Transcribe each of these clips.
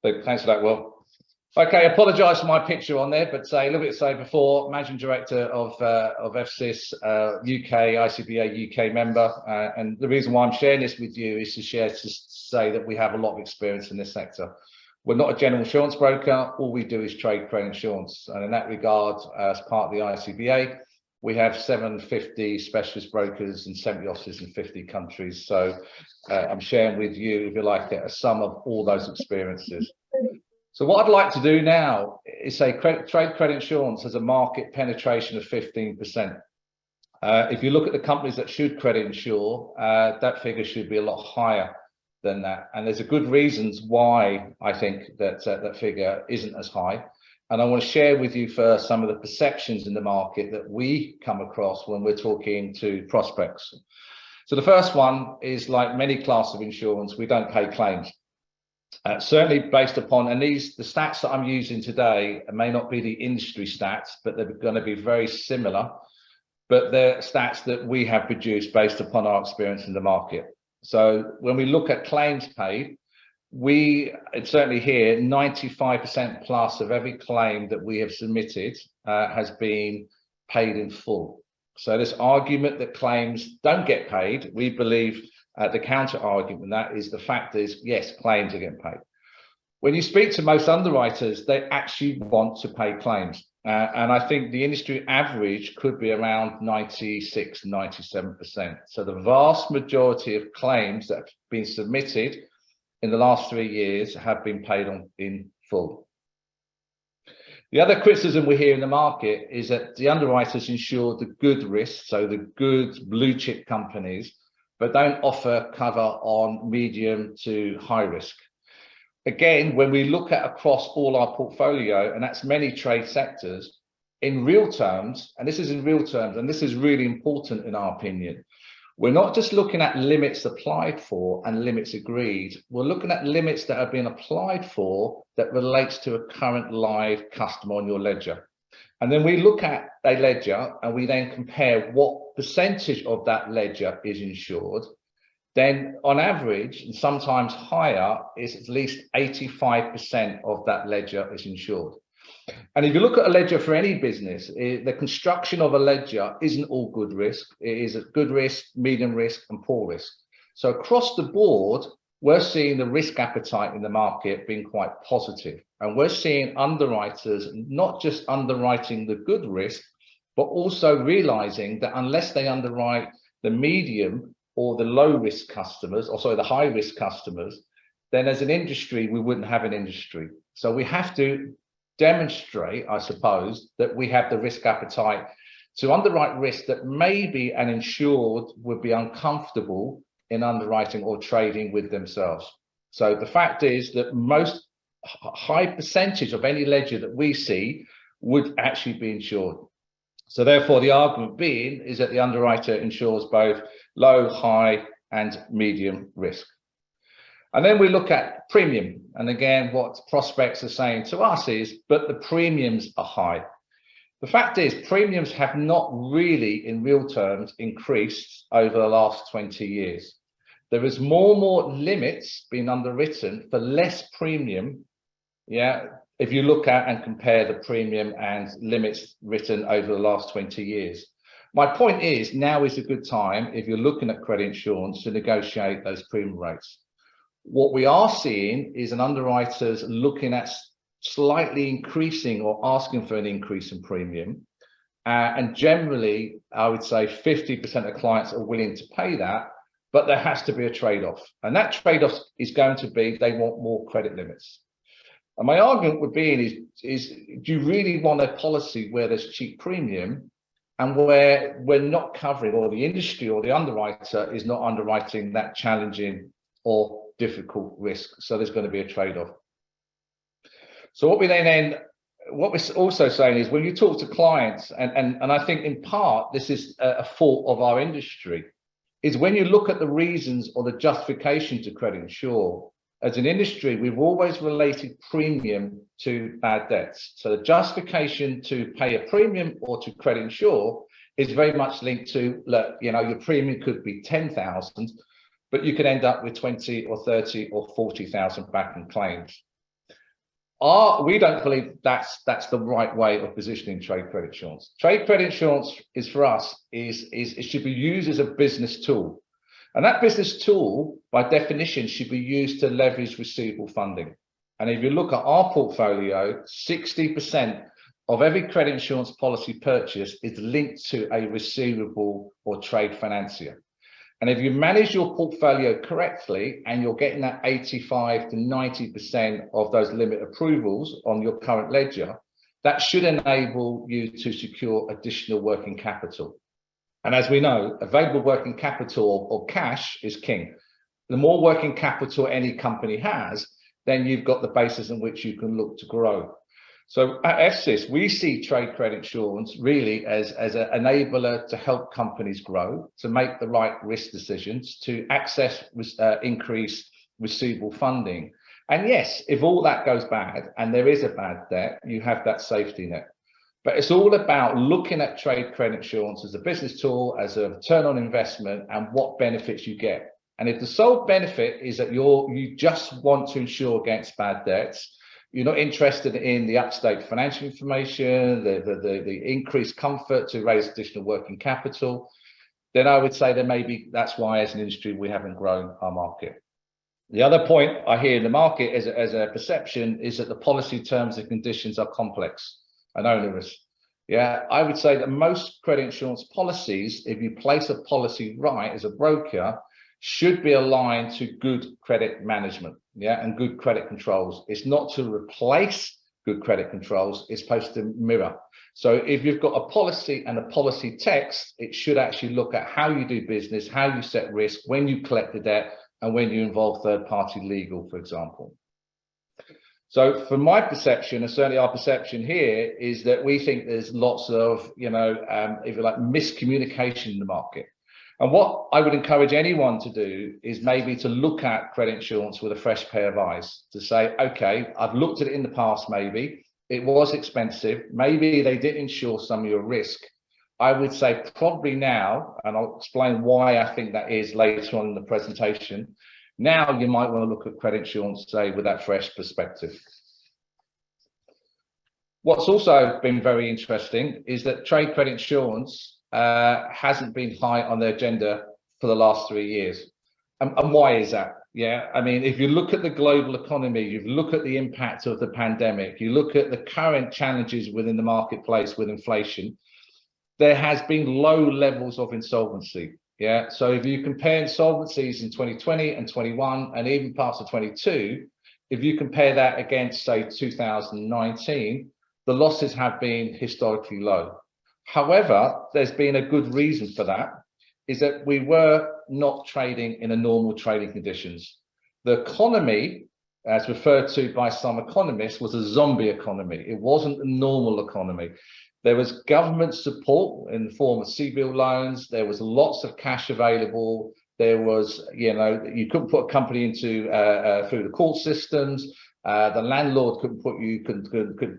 Thanks for that, Will. Okay, apologise for my picture on there, but a little bit before, Managing Director of FCIS UK, ICBA UK member, and the reason why I'm sharing this with you is to say that we have a lot of experience in this sector. We're not a general insurance broker, all we do is trade credit insurance, and in that regard, as part of the ICBA, we have 750 specialist brokers and 70 offices in 50 countries. So I'm sharing with you, if you like, a sum of all those experiences. So what I'd like to do now is say trade credit insurance has a market penetration of 15%. If you look at the companies that should credit insure, that figure should be a lot higher than that. And there's a good reasons why I think that that figure isn't as high. And I want to share with you first some of the perceptions in the market that we come across when we're talking to prospects. So the first one is, like many classes of insurance, we don't pay claims. Certainly based upon, and the stats that I'm using today may not be the industry stats, but they're going to be very similar, but they're stats that we have produced based upon our experience in the market. So when we look at claims paid, it's certainly here, 95% plus of every claim that we have submitted has been paid in full. So this argument that claims don't get paid, we believe the counter argument that is the fact is, yes, claims are getting paid. When you speak to most underwriters, they actually want to pay claims. And I think the industry average could be around 96, 97%. So the vast majority of claims that have been submitted in the last 3 years have been paid in full. The other criticism we hear in the market is that the underwriters insure the good risks, so the good blue chip companies, but don't offer cover on medium to high risk. Again, when we look at across all our portfolio, and that's many trade sectors, in real terms, and this is in real terms, and this is really important in our opinion, we're not just looking at limits applied for and limits agreed, we're looking at limits that have been applied for that relates to a current live customer on your ledger. And then we look at a ledger and we then compare what percentage of that ledger is insured. Then on average, and sometimes higher, is at least 85% of that ledger is insured. And if you look at a ledger for any business, the construction of a ledger isn't all good risk. It is a good risk, medium risk, and poor risk. So across the board, we're seeing the risk appetite in the market being quite positive. And we're seeing underwriters not just underwriting the good risk, but also realizing that unless they underwrite the medium or the low risk customers, or sorry, the high risk customers, then as an industry, we wouldn't have an industry. So we have to demonstrate, I suppose, that we have the risk appetite to underwrite risk that maybe an insured would be uncomfortable in underwriting or trading with themselves. So the fact is that most high percentage of any ledger that we see would actually be insured. So therefore, the argument being is that the underwriter insures both low, high, and medium risk. And then we look at premium. And again, what prospects are saying to us is, but the premiums are high. The fact is, premiums have not really, in real terms, increased over the last 20 years. There is more and more limits being underwritten for less premium. Yeah, if you look at and compare the premium and limits written over the last 20 years. My point is, now is a good time, if you're looking at credit insurance, to negotiate those premium rates. What we are seeing is an underwriters looking at slightly increasing or asking for an increase in premium. And generally, I would say 50% of clients are willing to pay that, but there has to be a trade-off. And that trade-off is going to be, they want more credit limits. And my argument would be is do you really want a policy where there's cheap premium and where we're not covering, or the industry or the underwriter is not underwriting that challenging or difficult risk? So there's going to be a trade-off. So what we're also saying is, when you talk to clients, and I think in part this is a fault of our industry, is when you look at the reasons or the justification to credit insure, as an industry, we've always related premium to bad debts. So the justification to pay a premium or to credit insure is very much linked to, look, you know, your premium could be 10,000, but you could end up with 20 or 30 or 40,000 back in claims. We don't believe that's the right way of positioning trade credit insurance. Trade credit insurance is for us is it should be used as a business tool, and that business tool by definition should be used to leverage receivable funding. And if you look at our portfolio, 60% of every credit insurance policy purchase is linked to a receivable or trade financier. And if you manage your portfolio correctly and you're getting that 85 to 90% of those limit approvals on your current ledger, that should enable you to secure additional working capital. And as we know, available working capital or cash is king. The more working capital any company has, then you've got the basis on which you can look to grow. So at FCIC, we see trade credit insurance really as an enabler to help companies grow, to make the right risk decisions, to access increased receivable funding. And yes, if all that goes bad and there is a bad debt, you have that safety net. But it's all about looking at trade credit insurance as a business tool, as a return on investment, and what benefits you get. And if the sole benefit is that you just want to insure against bad debts, you're not interested in the up-to-date financial information, the increased comfort to raise additional working capital, then I would say that maybe that's why as an industry we haven't grown our market. The other point I hear in the market as a perception is that the policy terms and conditions are complex and onerous. Yeah, I would say that most credit insurance policies, if you place a policy right as a broker, should be aligned to good credit management, yeah, and good credit controls. It's not to replace good credit controls, it's supposed to mirror. So if you've got a policy and a policy text, it should actually look at how you do business, how you set risk, when you collect the debt, and when you involve third-party legal, for example. So from my perception, and certainly our perception here, is that we think there's lots of, if you like, miscommunication in the market. And what I would encourage anyone to do is maybe to look at credit insurance with a fresh pair of eyes, to say, okay, I've looked at it in the past, maybe it was expensive, maybe they did insure some of your risk. I would say probably now, and I'll explain why I think that is later on in the presentation, now you might want to look at credit insurance, say, with that fresh perspective. What's also been very interesting is that trade credit insurance hasn't been high on the agenda for the last 3 years. And why is that? Yeah, I mean, if you look at the global economy, you look at the impact of the pandemic, you look at the current challenges within the marketplace with inflation, there has been low levels of insolvency. Yeah, so if you compare insolvencies in 2020 and 21 and even parts of 22, if you compare that against, say, 2019, the losses have been historically low. However, there's been a good reason for that, is that we were not trading in a normal trading conditions. The economy, as referred to by some economists, was a zombie economy. It wasn't a normal economy. There was government support in the form of CBIL loans. There was lots of cash available. There was, you couldn't put a company into through the court systems. The landlord could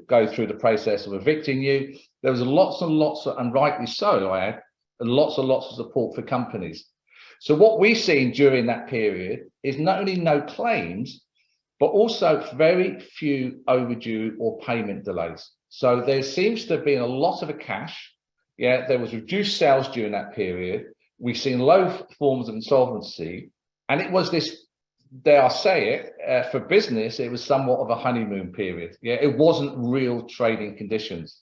go through the process of evicting you. There was lots and lots of, and rightly so, I add, lots and lots of support for companies. So what we've seen during that period is not only no claims, but also very few overdue or payment delays. So there seems to have been a lot of cash. Yeah, there was reduced sales during that period. We've seen low forms of insolvency, and it was this, dare I say it, for business, it was somewhat of a honeymoon period. Yeah, it wasn't real trading conditions.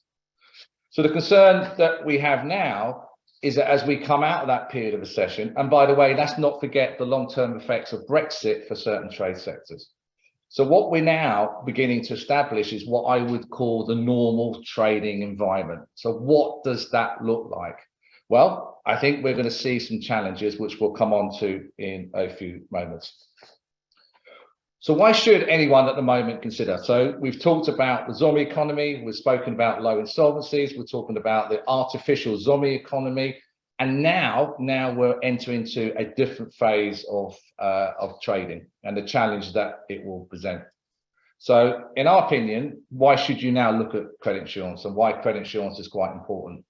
So the concern that we have now is that as we come out of that period of recession, and by the way, let's not forget the long-term effects of Brexit for certain trade sectors. So what we're now beginning to establish is what I would call the normal trading environment. So what does that look like? Well, I think we're going to see some challenges, which we'll come on to in a few moments. So why should anyone at the moment consider? So we've talked about the zombie economy, we've spoken about low insolvencies, we're talking about the artificial zombie economy, and now we're entering into a different phase of trading and the challenge that it will present. So in our opinion, why should you now look at credit insurance and why credit insurance is quite important?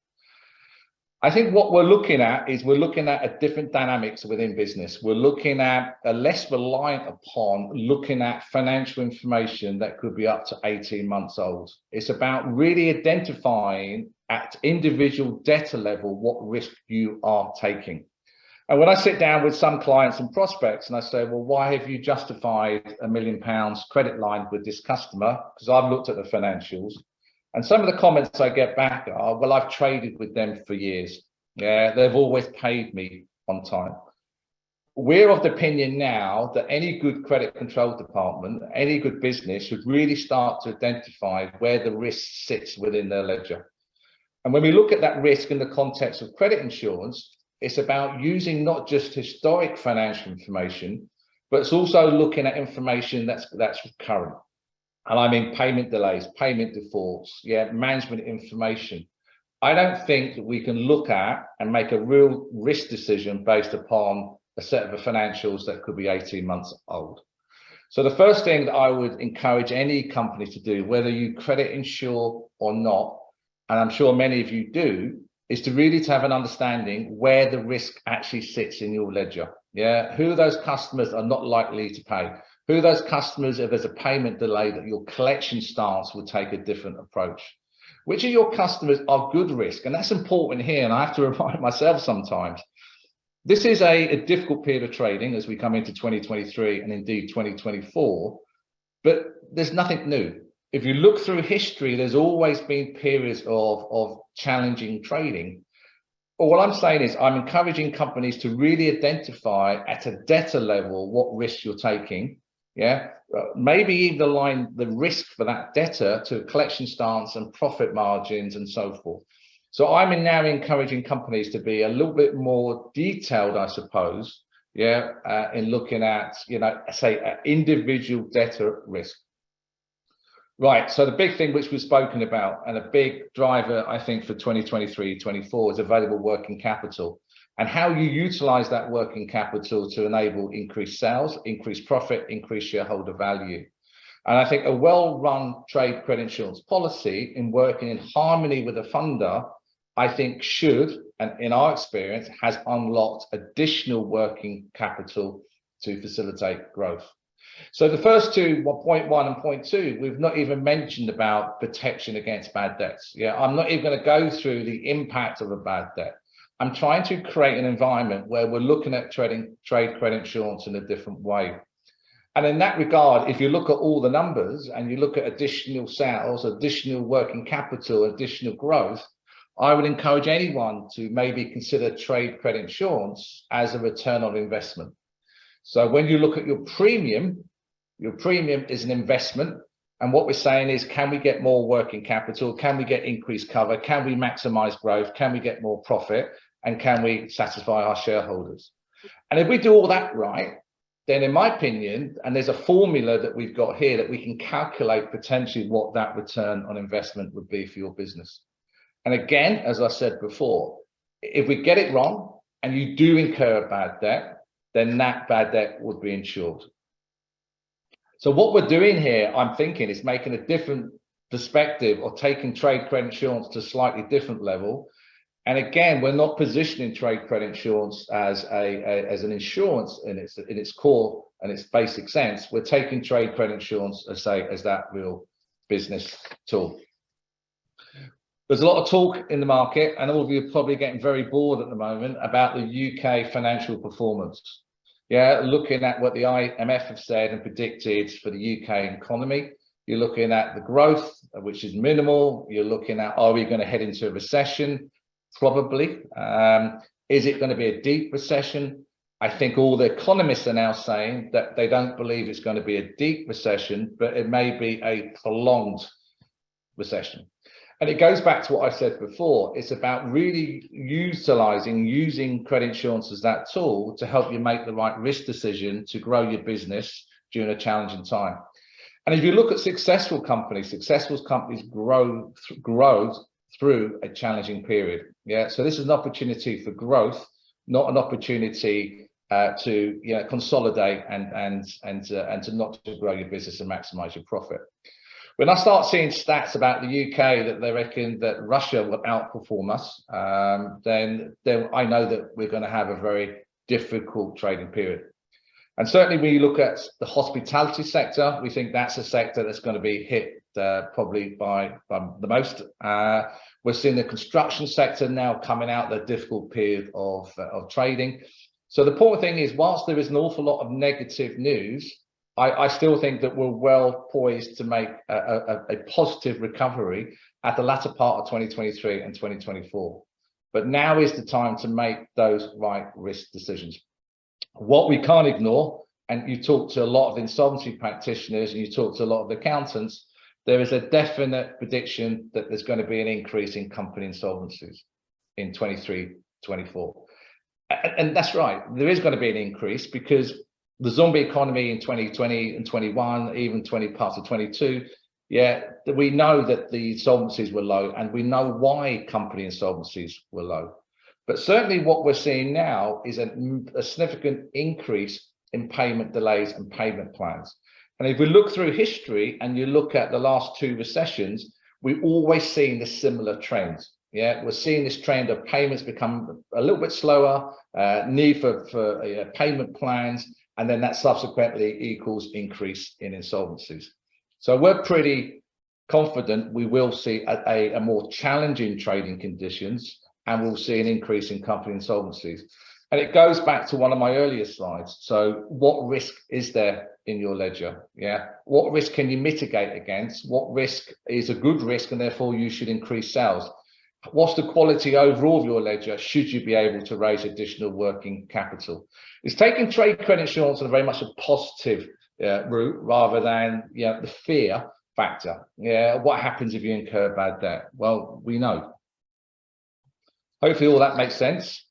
I think what we're looking at is we're looking at a different dynamics within business. We're looking at a less reliant upon looking at financial information that could be up to 18 months old. It's about really identifying at individual debtor level what risk you are taking. And when I sit down with some clients and prospects and I say, well, why have you justified £1 million credit line with this customer? Because I've looked at the financials. And some of the comments I get back are, well, I've traded with them for years. Yeah, they've always paid me on time. We're of the opinion now that any good credit control department, any good business should really start to identify where the risk sits within their ledger. And when we look at that risk in the context of credit insurance, it's about using not just historic financial information, but it's also looking at information that's current. And I mean payment delays, payment defaults, management information. I don't think that we can look at and make a real risk decision based upon a set of financials that could be 18 months old. So the first thing that I would encourage any company to do, whether you credit insure or not, and I'm sure many of you do, is to really have an understanding where the risk actually sits in your ledger. Who those customers are not likely to pay. Who are those customers, if there's a payment delay, that your collection stance will take a different approach? Which of your customers are good risk? And that's important here, and I have to remind myself sometimes. This is a difficult period of trading as we come into 2023 and indeed 2024, but there's nothing new. If you look through history, there's always been periods of challenging trading. But what I'm saying is I'm encouraging companies to really identify at a debtor level what risks you're taking. Maybe even align the risk for that debtor to collection stance and profit margins and so forth. So I'm now encouraging companies to be a little bit more detailed, I suppose, in looking at, say, individual debtor risk. Right, so the big thing which we've spoken about, and a big driver, I think, for 2023-24 is available working capital, and how you utilize that working capital to enable increased sales, increased profit, increased shareholder value. And I think a well-run trade credit insurance policy in working in harmony with a funder, I think should, and in our experience, has unlocked additional working capital to facilitate growth. So the first two, point one and point two, we've not even mentioned about protection against bad debts. I'm not even going to go through the impact of a bad debt. I'm trying to create an environment where we're looking at trade credit insurance in a different way. And in that regard, if you look at all the numbers and you look at additional sales, additional working capital, additional growth, I would encourage anyone to maybe consider trade credit insurance as a return on investment. So when you look at your premium is an investment. And what we're saying is, can we get more working capital? Can we get increased cover? Can we maximize growth? Can we get more profit? And can we satisfy our shareholders? And if we do all that right, then in my opinion, and there's a formula that we've got here that we can calculate potentially what that return on investment would be for your business. And again, as I said before, if we get it wrong and you do incur a bad debt, then that bad debt would be insured. So what we're doing here, I'm thinking, is making a different perspective or taking trade credit insurance to a slightly different level. And again, we're not positioning trade credit insurance as an insurance in its core and its basic sense. We're taking trade credit insurance as that real business tool. There's a lot of talk in the market, and all of you are probably getting very bored at the moment about the UK financial performance. Looking at what the IMF have said and predicted for the UK economy. You're looking at the growth, which is minimal. You're looking at, are we going to head into a recession? Probably. Is it going to be a deep recession? I think all the economists are now saying that they don't believe it's going to be a deep recession, but it may be a prolonged recession. And it goes back to what I said before. It's about really using credit insurance as that tool to help you make the right risk decision to grow your business during a challenging time. And if you look at successful companies grow through a challenging period. So this is an opportunity for growth, not an opportunity to consolidate and to not to grow your business and maximize your profit. When I start seeing stats about the UK that they reckon that Russia will outperform us, then I know that we're going to have a very difficult trading period. And certainly when you look at the hospitality sector, we think that's a sector that's going to be hit probably by the most. We're seeing the construction sector now coming out the difficult period of trading. So the important thing is, whilst there is an awful lot of negative news, I still think that we're well poised to make a positive recovery at the latter part of 2023 and 2024. But now is the time to make those right risk decisions. What we can't ignore, and you talk to a lot of insolvency practitioners and you talk to a lot of accountants, there is a definite prediction that there's going to be an increase in company insolvencies in 23, 24. And that's right, there is going to be an increase because the zombie economy in 2020 and 21, even 20 parts of 22, we know that the insolvencies were low, and we know why company insolvencies were low. But certainly what we're seeing now is a significant increase in payment delays and payment plans. And if we look through history and you look at the last 2 recessions, we've always seen the similar trends. We're seeing this trend of payments become a little bit slower, need for payment plans, and then that subsequently equals increase in insolvencies. So we're pretty confident we will see a more challenging trading conditions, and we'll see an increase in company insolvencies. And it goes back to one of my earlier slides. So what risk is there in your ledger? What risk can you mitigate against? What risk is a good risk and therefore you should increase sales? What's the quality overall of your ledger should you be able to raise additional working capital? It's taking trade credit insurance on a very much a positive route rather than the fear factor. What happens if you incur bad debt? Well, we know. Hopefully all that makes sense.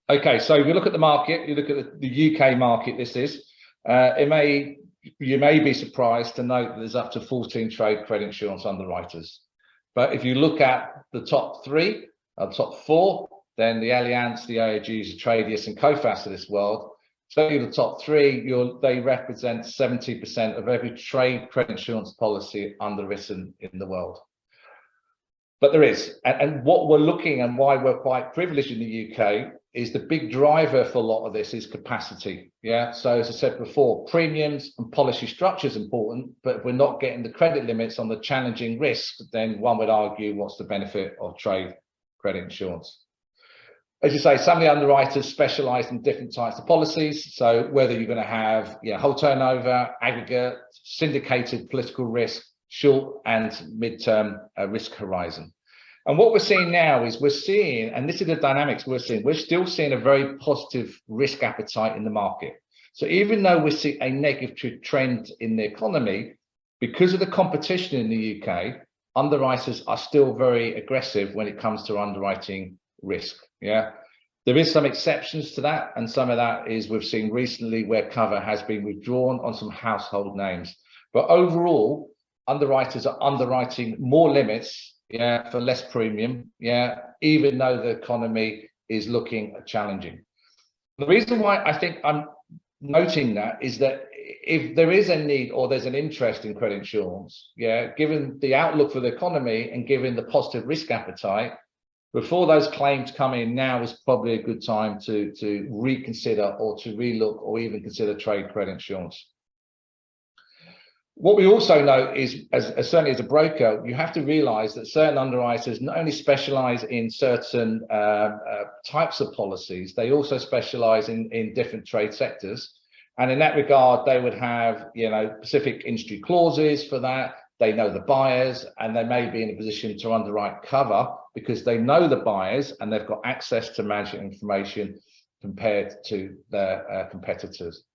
Okay, so if you look at the market, you look at the UK market, this is, you may be surprised to note that there's up to 14 trade credit insurance underwriters. But if you look at the top 3, top 4, then the Allianz, the AIGs, the Tradius and Coface of this world, certainly the top 3, they represent 70% of every trade credit insurance policy underwritten in the world. But there is, and what we're looking and why we're quite privileged in the UK is the big driver for a lot of this is capacity. So as I said before, premiums and policy structure is important, but if we're not getting the credit limits on the challenging risks, then one would argue what's the benefit of trade credit insurance? As you say, some of the underwriters specialize in different types of policies. So whether you're going to have whole turnover, aggregate, syndicated political risk, short and mid-term risk horizon. And what we're seeing now is and this is the dynamics we're still seeing a very positive risk appetite in the market. So even though we see a negative trend in the economy, because of the competition in the UK, underwriters are still very aggressive when it comes to underwriting risk. There is some exceptions to that, and some of that is we've seen recently where cover has been withdrawn on some household names. But overall, underwriters are underwriting more limits for less premium, even though the economy is looking challenging. The reason why I think I'm noting that is that if there is a need or there's an interest in credit insurance, given the outlook for the economy and given the positive risk appetite, before those claims come in, now is probably a good time to reconsider or to relook or even consider trade credit insurance. What we also know is, certainly as a broker, you have to realize that certain underwriters not only specialize in certain types of policies, they also specialize in different trade sectors. And in that regard, they would have, specific industry clauses for that. They know the buyers, and they may be in a position to underwrite cover because they know the buyers and they've got access to management information compared to their competitors.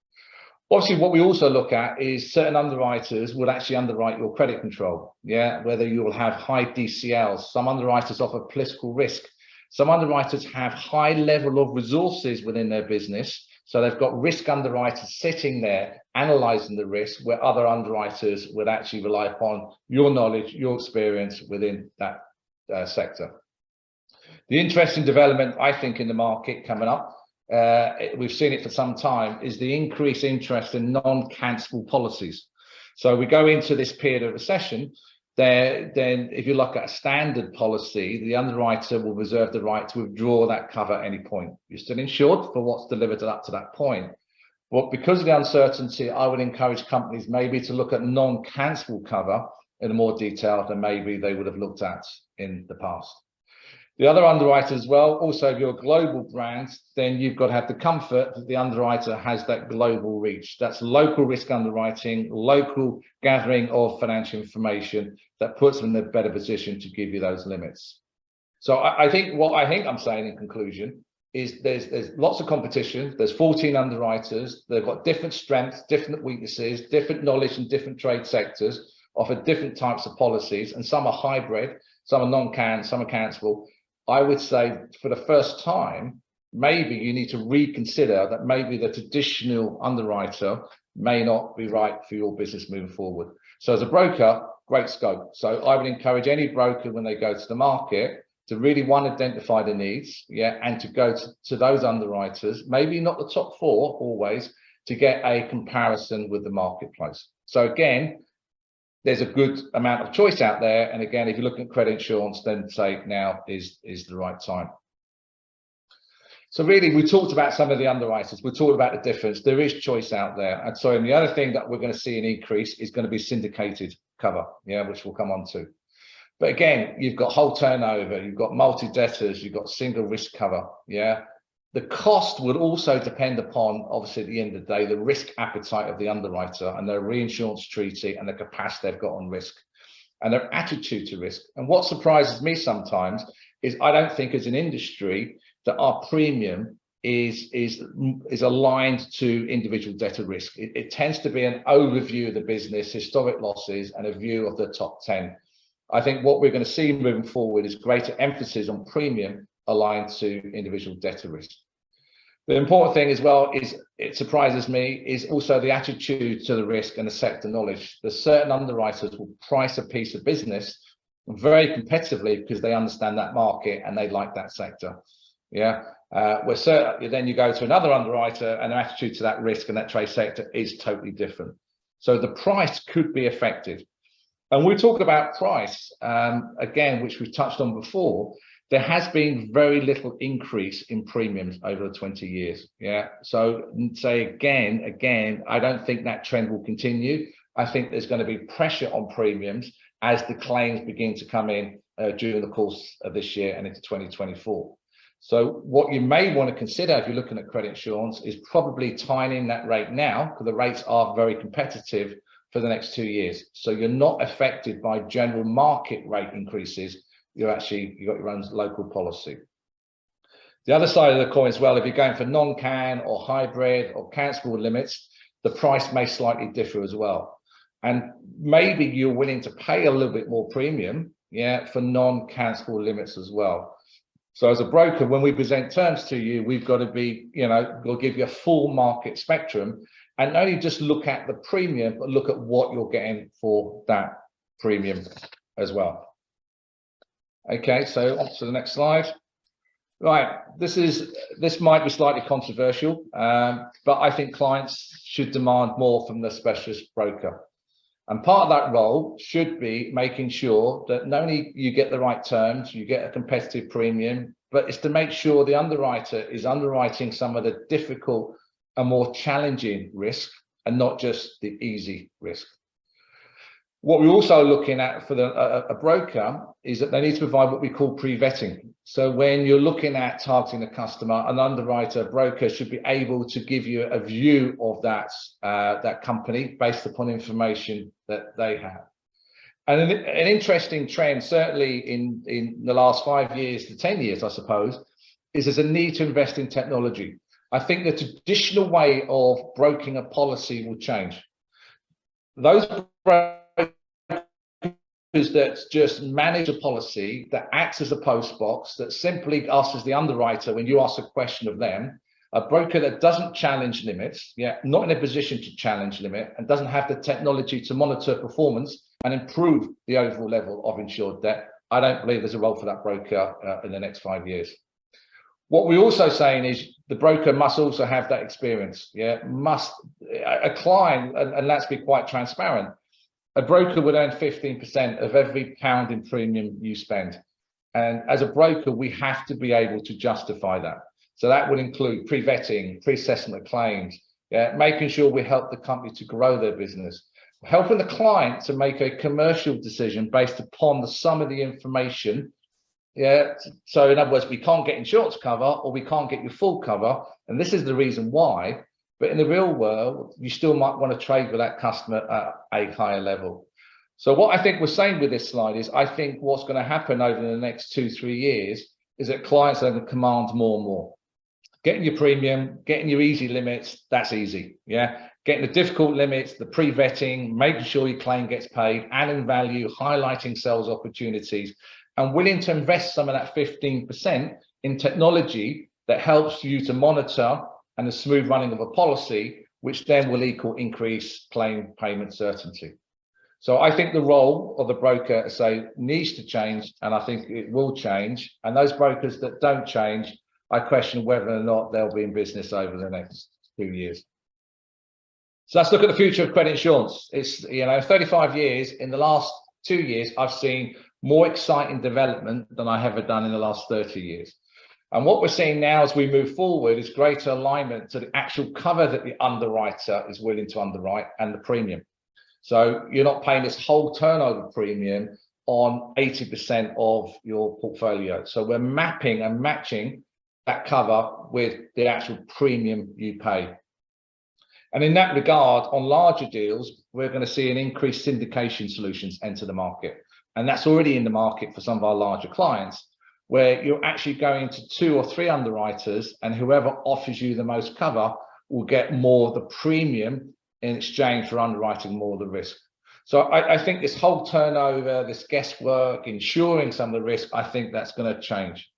Obviously, what we also look at is certain underwriters will actually underwrite your credit control, whether you will have high DCLs. Some underwriters offer political risk. Some underwriters have high level of resources within their business. So they've got risk underwriters sitting there analyzing the risk, where other underwriters would actually rely upon your knowledge, your experience within that sector. The interesting development, I think, in the market coming up, we've seen it for some time, is the increased interest in non-cancelable policies. So we go into this period of recession, then if you look at a standard policy, the underwriter will reserve the right to withdraw that cover at any point. You're still insured for what's delivered up to that point. But because of the uncertainty, I would encourage companies maybe to look at non-cancelable cover in more detail than maybe they would have looked at in the past. The other underwriter as well, also if you're a global brand, then you've got to have the comfort that the underwriter has that global reach. That's local risk underwriting, local gathering of financial information that puts them in a better position to give you those limits. So I think what I'm saying in conclusion is there's lots of competition. There's 14 underwriters. They've got different strengths, different weaknesses, different knowledge in different trade sectors, offer different types of policies, and some are hybrid, some are non-can, some are cancelable. I would say for the first time, maybe you need to reconsider that maybe the traditional underwriter may not be right for your business moving forward. So as a broker, great scope. So I would encourage any broker when they go to the market to really, one, identify the needs, and to go to those underwriters, maybe not the top 4 always, to get a comparison with the marketplace. So again, there's a good amount of choice out there. And again, if you're looking at credit insurance, then say now is the right time. So really, we talked about some of the underwriters. We talked about the difference. There is choice out there. And so the other thing that we're going to see an increase is going to be syndicated cover, which we'll come on to. But again, you've got whole turnover, you've got multi-debtors, you've got single risk cover, The cost would also depend upon, obviously, at the end of the day, the risk appetite of the underwriter and their reinsurance treaty and the capacity they've got on risk and their attitude to risk. And what surprises me sometimes is I don't think as an industry that our premium is aligned to individual debtor risk. It tends to be an overview of the business, historic losses, and a view of the top 10. I think what we're going to see moving forward is greater emphasis on premium aligned to individual debtor risk. The important thing as well is, it surprises me, is also the attitude to the risk and the sector knowledge. There's certain underwriters will price a piece of business very competitively because they understand that market and they like that sector. Where certain, then you go to another underwriter and their attitude to that risk and that trade sector is totally different. So the price could be affected. And we talk about price, again, which we've touched on before. There has been very little increase in premiums over the 20 years. So say again, I don't think that trend will continue. I think there's going to be pressure on premiums as the claims begin to come in during the course of this year and into 2024. So what you may want to consider if you're looking at credit insurance is probably tying in that rate now, because the rates are very competitive for the next 2 years. So you're not affected by general market rate increases. You got your own local policy. The other side of the coin as well, if you're going for non-can or hybrid or cancelable limits, the price may slightly differ as well. And maybe you're willing to pay a little bit more premium, for non-cancelable limits as well. So as a broker, when we present terms to you, we've got to be, we'll give you a full market spectrum and not only just look at the premium, but look at what you're getting for that premium as well. Okay, so on to the next slide. Right, this might be slightly controversial, but I think clients should demand more from the specialist broker. And part of that role should be making sure that not only you get the right terms, you get a competitive premium, but it's to make sure the underwriter is underwriting some of the difficult and more challenging risk and not just the easy risk. What we're also looking at for a broker is that they need to provide what we call pre-vetting. So when you're looking at targeting a customer, an underwriter, broker should be able to give you a view of that company based upon information that they have. And an interesting trend, certainly in the last 5 years to 10 years, I suppose, is there's a need to invest in technology. I think the traditional way of broking a policy will change. Those brokers that just manage a policy, that acts as a post box, that simply asks the underwriter when you ask a question of them, a broker that doesn't challenge limits, not in a position to challenge limit, and doesn't have the technology to monitor performance and improve the overall level of insured debt, I don't believe there's a role for that broker in the next 5 years. What we're also saying is the broker must also have that experience. A client, and let's be quite transparent, A broker would earn 15% of every pound in premium you spend. And as a broker, we have to be able to justify that. So that would include pre-vetting, pre-assessment of claims, making sure we help the company to grow their business, helping the client to make a commercial decision based upon the sum of the information. So in other words, we can't get insurance cover or we can't get you full cover. And this is the reason why. But in the real world, you still might want to trade with that customer at a higher level. So what I think we're saying with this slide is, I think what's going to happen over the next 2-3 years is that clients are going to command more and more. Getting your premium, getting your easy limits, that's easy. Getting the difficult limits, the pre-vetting, making sure your claim gets paid, adding value, highlighting sales opportunities, and willing to invest some of that 15% in technology that helps you to monitor and the smooth running of a policy, which then will equal increased claim payment certainty. So I think the role of the broker, needs to change, and I think it will change. And those brokers that don't change, I question whether or not they'll be in business over the next 2 years. So let's look at the future of credit insurance. It's 35 years. In the last 2 years, I've seen more exciting development than I have ever done in the last 30 years. And what we're seeing now as we move forward is greater alignment to the actual cover that the underwriter is willing to underwrite and the premium. So you're not paying this whole turnover premium on 80% of your portfolio. So we're mapping and matching that cover with the actual premium you pay. And in that regard, on larger deals, we're going to see an increased syndication solutions enter the market. And that's already in the market for some of our larger clients, where you're actually going to 2 or 3 underwriters, and whoever offers you the most cover will get more of the premium in exchange for underwriting more of the risk. So I think this whole turnover, this guesswork, insuring some of the risk, I think that's going to change.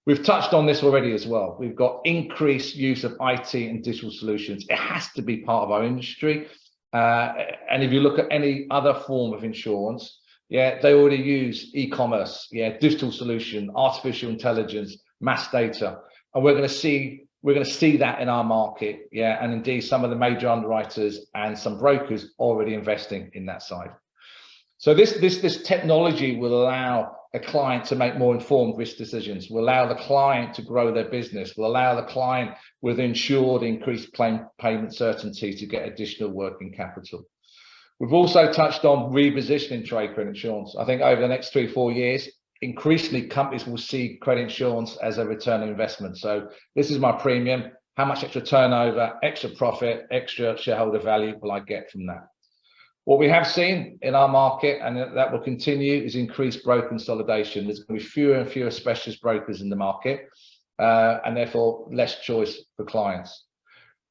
We've touched on this already as well. We've got increased use of IT and digital solutions. It has to be part of our industry. And if you look at any other form of insurance, they already use e-commerce, digital solution, artificial intelligence, mass data, and we're going to see that in our market, and indeed some of the major underwriters and some brokers already investing in that side. So this technology will allow a client to make more informed risk decisions, will allow the client to grow their business, will allow the client with insured increased claim payment certainty to get additional working capital. We've also touched on repositioning trade credit insurance. I think over the next 3-4 years, increasingly companies will see credit insurance as a return on investment. So this is my premium. How much extra turnover, extra profit, extra shareholder value will I get from that? What we have seen in our market, and that will continue, is increased broker consolidation. There's going to be fewer and fewer specialist brokers in the market, and therefore less choice for clients.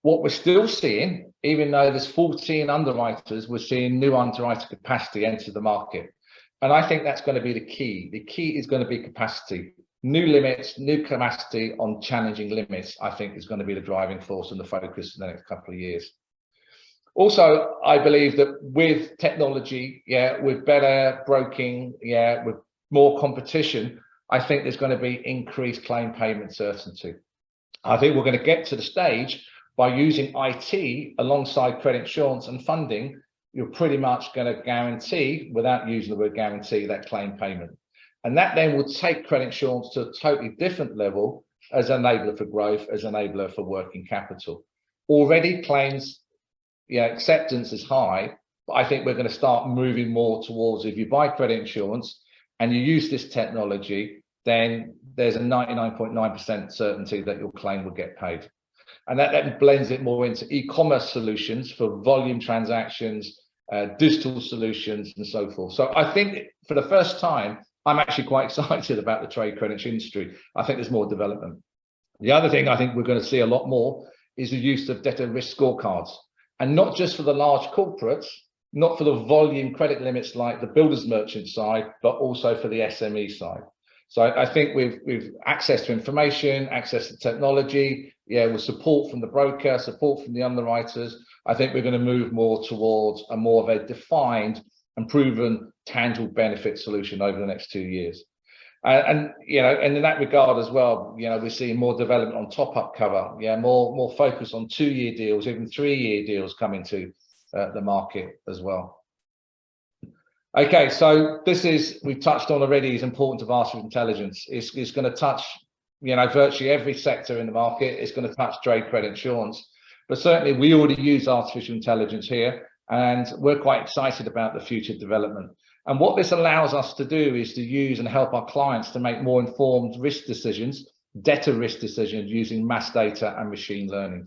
What we're still seeing, even though there's 14 underwriters, we're seeing new underwriter capacity enter the market. And I think that's going to be the key. The key is going to be capacity. New limits, new capacity on challenging limits, I think is going to be the driving force and the focus in the next couple of years. Also, I believe that with technology, with better broking, with more competition, I think there's going to be increased claim payment certainty. I think we're going to get to the stage by using IT alongside credit insurance and funding, you're pretty much going to guarantee, without using the word guarantee, that claim payment. And that then will take credit insurance to a totally different level as an enabler for growth, as an enabler for working capital. Already claims acceptance is high, but I think we're going to start moving more towards, if you buy credit insurance and you use this technology, then there's a 99.9% certainty that your claim will get paid. And that blends it more into e-commerce solutions for volume transactions, digital solutions, and so forth. So I think for the first time, I'm actually quite excited about the trade credit industry. I think there's more development. The other thing I think we're going to see a lot more is the use of debtor risk scorecards. And not just for the large corporates, not for the volume credit limits like the builders merchant side, but also for the SME side. So I think we've access to information, access to technology, with support from the broker, support from the underwriters. I think we're going to move more towards a more of a defined and proven tangible benefit solution over the next 2 years. And in that regard as well, we're seeing more development on top-up cover, more focus on 2-year deals, even 3-year deals coming to the market as well. Okay, so we've touched on already, is important of artificial intelligence. It's going to touch, virtually every sector in the market. It's going to touch trade credit insurance. But certainly we already use artificial intelligence here, and we're quite excited about the future development. And what this allows us to do is to use and help our clients to make more informed risk decisions, debtor risk decisions using mass data and machine learning.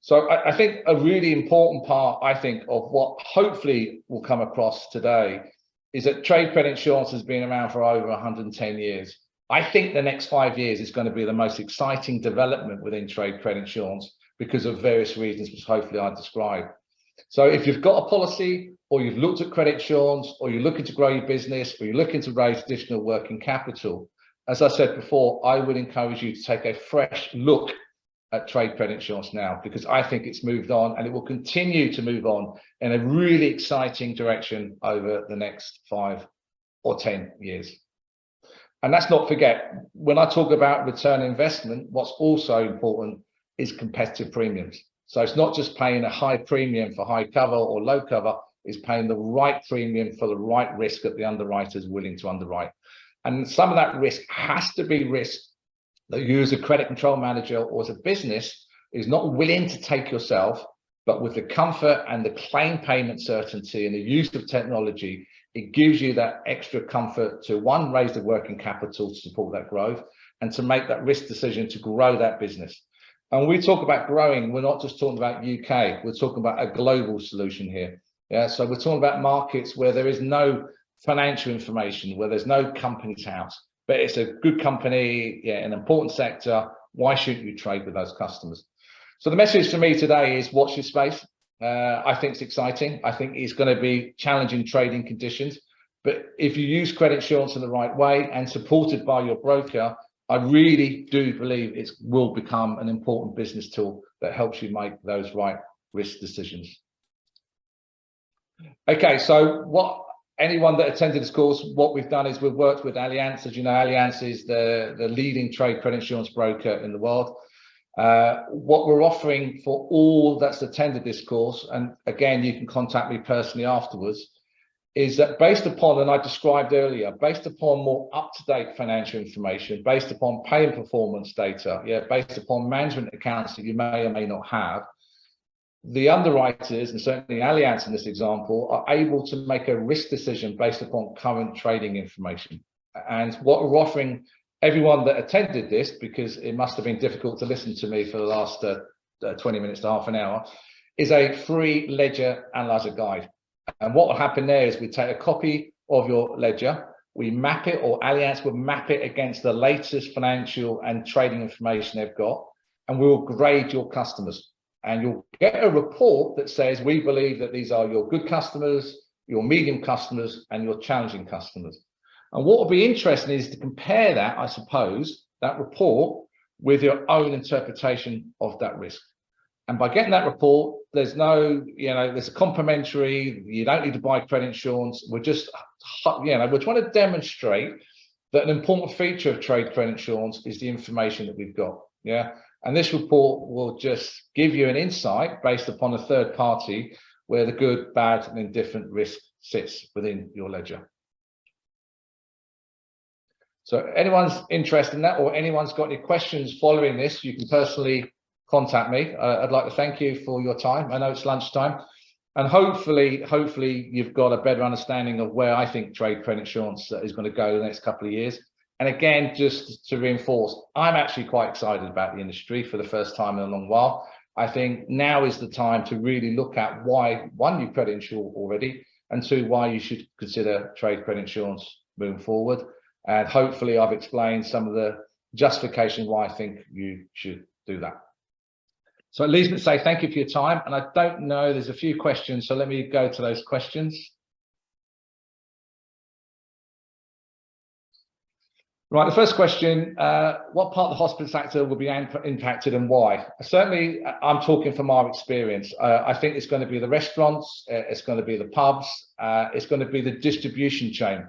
So I think a really important part, of what hopefully will come across today is that trade credit insurance has been around for over 110 years. I think the next 5 years is going to be the most exciting development within trade credit insurance because of various reasons, which hopefully I described. So if you've got a policy, or you've looked at credit insurance, or you're looking to grow your business, or you're looking to raise additional working capital, as I said before, I would encourage you to take a fresh look at trade credit insurance now, because I think it's moved on and it will continue to move on in a really exciting direction over the next 5 or 10 years. And let's not forget, when I talk about return on investment, what's also important is competitive premiums. So it's not just paying a high premium for high cover or low cover, it's paying the right premium for the right risk that the underwriter is willing to underwrite. And some of that risk has to be risk that you as a credit control manager or as a business is not willing to take yourself, but with the comfort and the claim payment certainty and the use of technology, it gives you that extra comfort to, one, raise the working capital to support that growth, and to make that risk decision to grow that business. And when we talk about growing, we're not just talking about UK, we're talking about a global solution here. Yeah, so we're talking about markets where there is no financial information, where there's no company's house, but it's a good company, an important sector. Why shouldn't you trade with those customers? So the message for me today is watch this space. I think it's exciting. I think it's going to be challenging trading conditions, but if you use credit insurance in the right way and supported by your broker, I really do believe it will become an important business tool that helps you make those right risk decisions. Okay, so anyone that attended this course, what we've done is we've worked with Allianz. As you know, Allianz is the leading trade credit insurance broker in the world. What we're offering for all that's attended this course, and again, you can contact me personally afterwards, is that based upon, and I described earlier, based upon more up-to-date financial information, based upon pay and performance data, based upon management accounts that you may or may not have, the underwriters, and certainly Allianz in this example, are able to make a risk decision based upon current trading information. And what we're offering everyone that attended this, because it must have been difficult to listen to me for the last 20 minutes to half an hour, is a free ledger analyzer guide. And what will happen there is we take a copy of your ledger, we map it, or Allianz will map it against the latest financial and trading information they've got, and we will grade your customers. And you'll get a report that says, we believe that these are your good customers, your medium customers, and your challenging customers. And what will be interesting is to compare that, I suppose, that report with your own interpretation of that risk. And by getting that report, there's no, there's a complimentary, you don't need to buy credit insurance. We're just, we're trying to demonstrate that an important feature of trade credit insurance is the information that we've got. And this report will just give you an insight based upon a third party where the good, bad, and indifferent risk sits within your ledger. So anyone's interested in that, or anyone's got any questions following this, you can personally contact me. I'd like to thank you for your time. I know it's lunchtime, and hopefully you've got a better understanding of where I think trade credit insurance is going to go the next couple of years. And again, just to reinforce, I'm actually quite excited about the industry for the first time in a long while. I think now is the time to really look at why, one, you credit insure already, and two, why you should consider trade credit insurance moving forward. And hopefully I've explained some of the justification why I think you should do that. So it leaves me to say thank you for your time. And I don't know, there's a few questions, so let me go to those questions. Right, the first question, what part of the hospital sector will be impacted and why? Certainly, I'm talking from our experience. I think it's going to be the restaurants, it's going to be the pubs, it's going to be the distribution chain.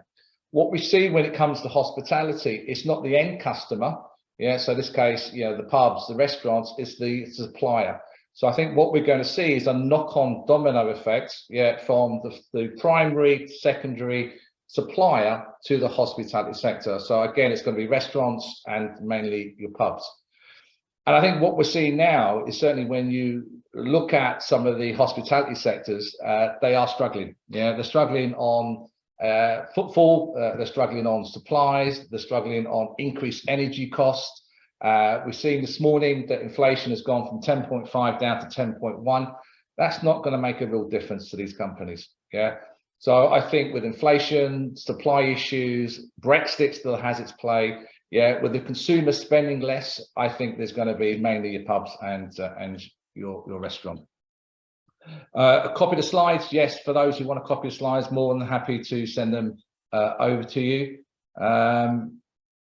What we see when it comes to hospitality, it's not the end customer. So in this case, the pubs, the restaurants, it's the supplier. So I think what we're going to see is a knock-on domino effect, from the primary, secondary supplier to the hospitality sector. So again, it's going to be restaurants and mainly your pubs. And I think what we're seeing now is certainly when you look at some of the hospitality sectors, they are struggling. They're struggling on footfall, they're struggling on supplies, they're struggling on increased energy costs. We've seen this morning that inflation has gone from 10.5 down to 10.1. That's not going to make a real difference to these companies. So I think with inflation, supply issues, Brexit still has its play. With the consumer spending less, I think there's going to be mainly your pubs and your restaurant. A copy of the slides, yes, for those who want a copy of the slides, more than happy to send them over to you.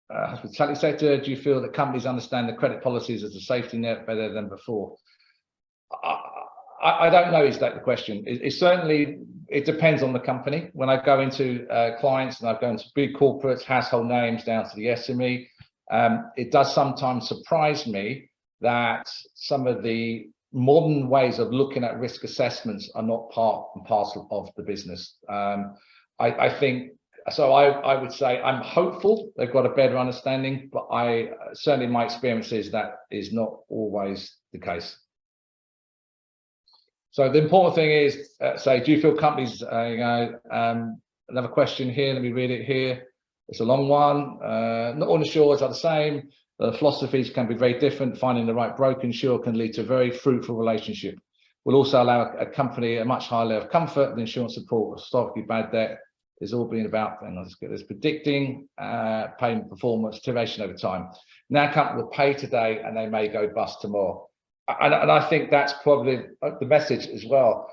Hospitality sector, do you feel that companies understand the credit policies as a safety net better than before? I don't know is that the question. It certainly, it depends on the company. When I go into clients and I go into big corporates, household names down to the SME, it does sometimes surprise me that some of the modern ways of looking at risk assessments are not part and parcel of the business. I think, so I would say I'm hopeful they've got a better understanding, but I certainly my experience is that is not always the case. So the important thing is, say, do you feel companies, another question here, let me read it here. It's a long one. Not all insurers are the same. The philosophies can be very different. Finding the right broker insurer can lead to a very fruitful relationship. Will also allow a company a much higher level of comfort than insurance support. Historically, bad debt has all been about, and let's get this, predicting payment performance, duration over time. Now, a company will pay today and they may go bust tomorrow. And I think that's probably the message as well,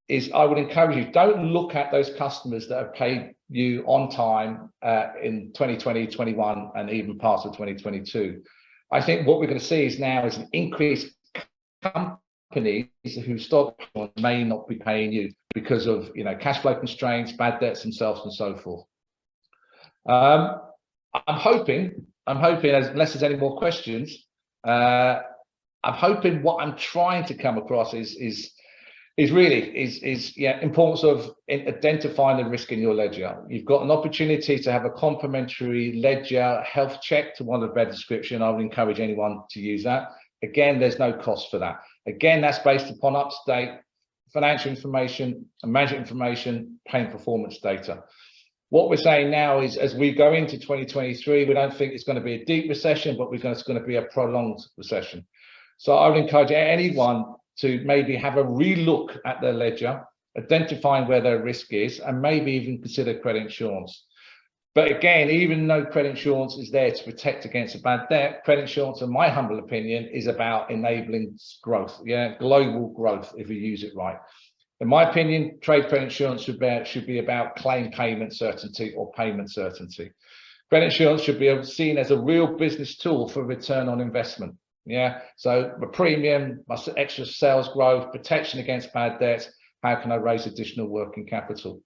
is I would encourage you, don't look at those customers that have paid you on time in 2020, 21, and even past of 2022. I think what we're going to see is now is an increased companies who stop may not be paying you because of cash flow constraints, bad debts themselves, and so forth. I'm hoping, unless there's any more questions, I'm hoping what I'm trying to come across is importance of identifying the risk in your ledger. You've got an opportunity to have a complimentary ledger health check, to one of the better description. I would encourage anyone to use that. Again, there's no cost for that. Again, that's based upon up-to-date financial information and management information, payment performance data. What we're saying now is, as we go into 2023, we don't think it's going to be a deep recession, but it's going to be a prolonged recession. So I would encourage anyone to maybe have a relook at their ledger, identifying where their risk is, and maybe even consider credit insurance. But again, even though credit insurance is there to protect against a bad debt, credit insurance, in my humble opinion, is about enabling growth, global growth, if we use it right. In my opinion, trade credit insurance should be about claim payment certainty or payment certainty. Credit insurance should be seen as a real business tool for return on investment. So the premium, my extra sales growth, protection against bad debts, how can I raise additional working capital?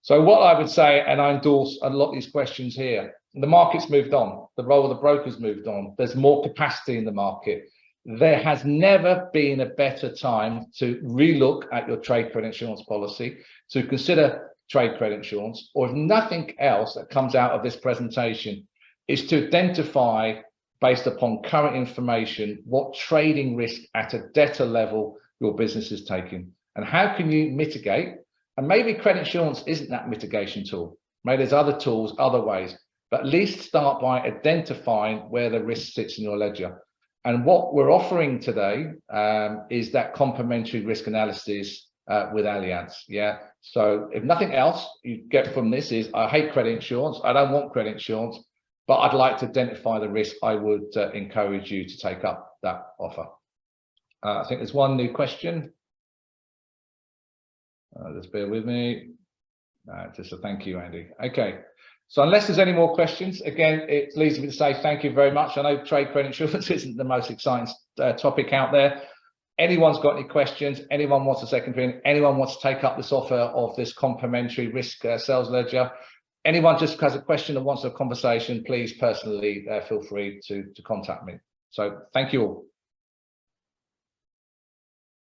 So what I would say, and I endorse a lot of these questions here, the market's moved on, the role of the brokers moved on, there's more capacity in the market. There has never been a better time to relook at your trade credit insurance policy, to consider trade credit insurance, or if nothing else that comes out of this presentation is to identify, based upon current information, what trading risk at a debtor level your business is taking, and how can you mitigate. And maybe credit insurance isn't that mitigation tool. Maybe there's other tools, other ways, but at least start by identifying where the risk sits in your ledger. And what we're offering today is that complementary risk analysis with Allianz. So if nothing else you get from this is, I hate credit insurance, I don't want credit insurance, but I'd like to identify the risk, I would encourage you to take up that offer. I think there's one new question. Just bear with me. Just a thank you, Andy. Okay, so unless there's any more questions, again, it leaves me to say thank you very much. I know trade credit insurance isn't the most exciting topic out there. Anyone's got any questions, anyone wants a second opinion, anyone wants to take up this offer of this complementary risk sales ledger, anyone just has a question or wants a conversation, please personally feel free to contact me. So thank you all.